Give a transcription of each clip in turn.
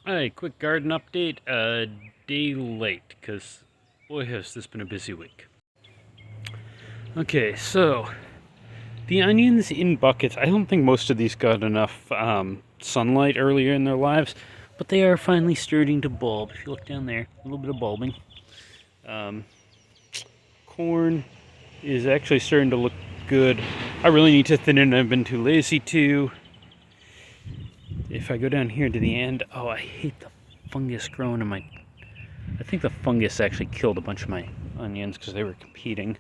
Alright, quick garden update. A day late, because boy has this been a busy week. Okay, so the onions in buckets, I don't think most of these got enough sunlight earlier in their lives, but they are finally starting to bulb. If you look down there, a little bit of bulbing. Um, Corn is actually starting to look good. I really need to thin it, and I've been too lazy to. If I go down here to the end, oh, I hate the fungus growing in my... I think the fungus actually killed a bunch of my onions because they were competing.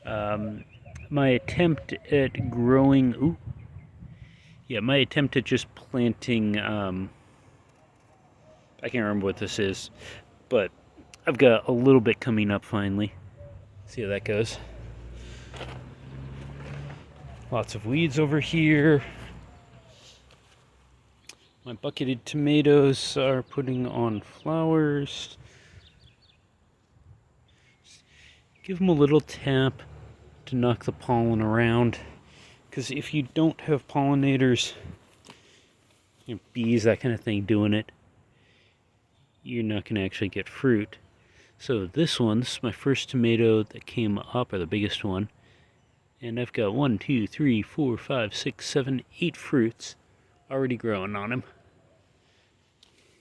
My attempt at growing... Ooh. Yeah, my attempt at just planting... I can't remember what this is, but I've got a little bit coming up finally. See how that goes. Lots of weeds over here. My bucketed tomatoes are putting on flowers. Give them a little tap to knock the pollen around. Because if you don't have pollinators, bees, that kind of thing, doing it, you're not going to actually get fruit. So this one's my first tomato that came up, or the biggest one. And I've got 1, 2, 3, 4, 5, 6, 7, 8 fruits already growing on him.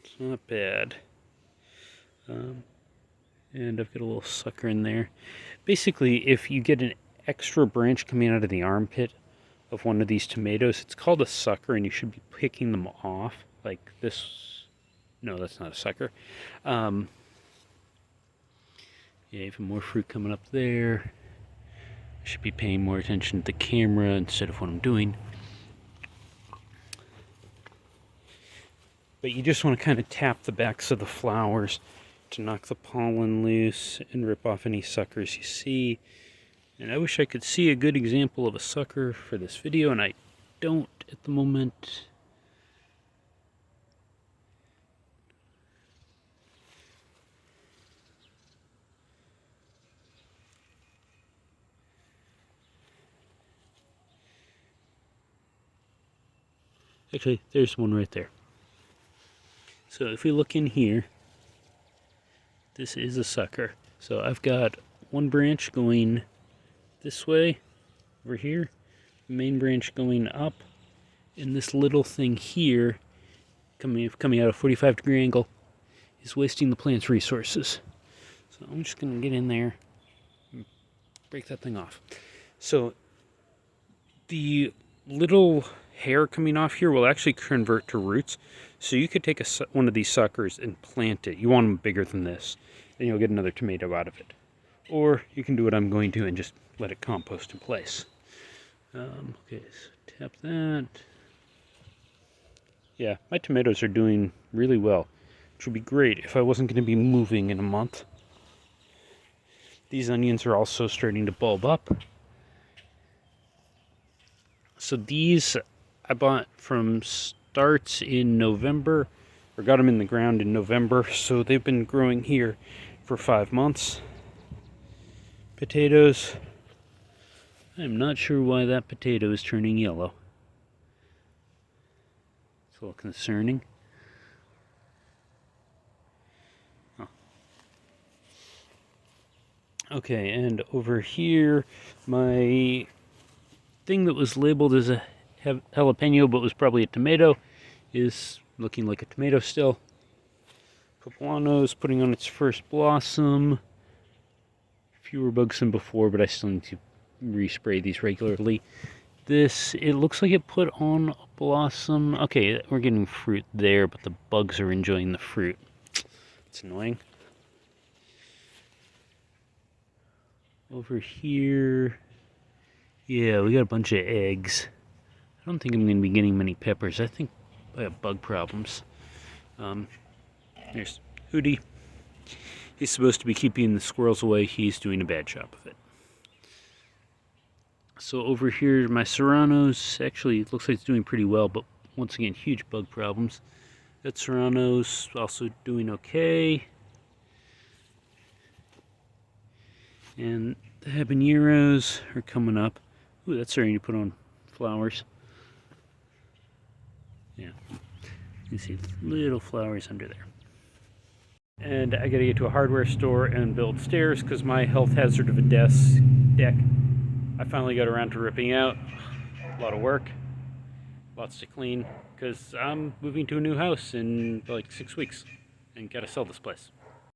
It's not bad. And I've got a little sucker in there. Basically, if you get an extra branch coming out of the armpit of one of these tomatoes, it's called a sucker, and you should be picking them off like this. No, that's not a sucker. Yeah, even more fruit coming up there. I should be paying more attention to the camera instead of what I'm doing. But you just want to kind of tap the backs of the flowers to knock the pollen loose and rip off any suckers you see. And I wish I could see a good example of a sucker for this video, and I don't at the moment. Actually, there's one right there. So if we look in here, this is a sucker. So I've got one branch going this way, over here, the main branch going up, and this little thing here, coming out a 45-degree angle, is wasting the plant's resources. So I'm just going to get in there and break that thing off. So the little hair coming off here will actually convert to roots. So you could take one of these suckers and plant it. You want them bigger than this, and you'll get another tomato out of it. Or you can do what I'm going to and just let it compost in place. Okay, so tap that. Yeah, my tomatoes are doing really well, which would be great if I wasn't going to be moving in a month. These onions are also starting to bulb up. So these I bought from starts in November, or got them in the ground in November, so they've been growing here for 5 months. Potatoes. I'm not sure why that potato is turning yellow. It's a little concerning. Oh. Okay, and over here, my thing that was labeled as a jalapeno but was probably a tomato is looking like a tomato still. Poblano's putting on its first blossom. Fewer bugs than before, but I still need to respray these regularly. This, it looks like it put on a blossom. Okay, we're getting fruit there, but the bugs are enjoying the fruit. It's annoying. Over here, yeah, we got a bunch of eggs. I don't think I'm going to be getting many peppers. I think I have bug problems. There's Hootie. He's supposed to be keeping the squirrels away. He's doing a bad job of it. So over here, my serranos, actually, it looks like it's doing pretty well, but once again, huge bug problems. That serrano's also doing okay. And the habaneros are coming up. Ooh, that's starting to put on flowers. Yeah. You see little flowers under there. And I gotta get to a hardware store and build stairs because my health hazard of a deck I finally got around to ripping out. A lot of work, lots to clean, because I'm moving to a new house in like 6 weeks and gotta sell this place.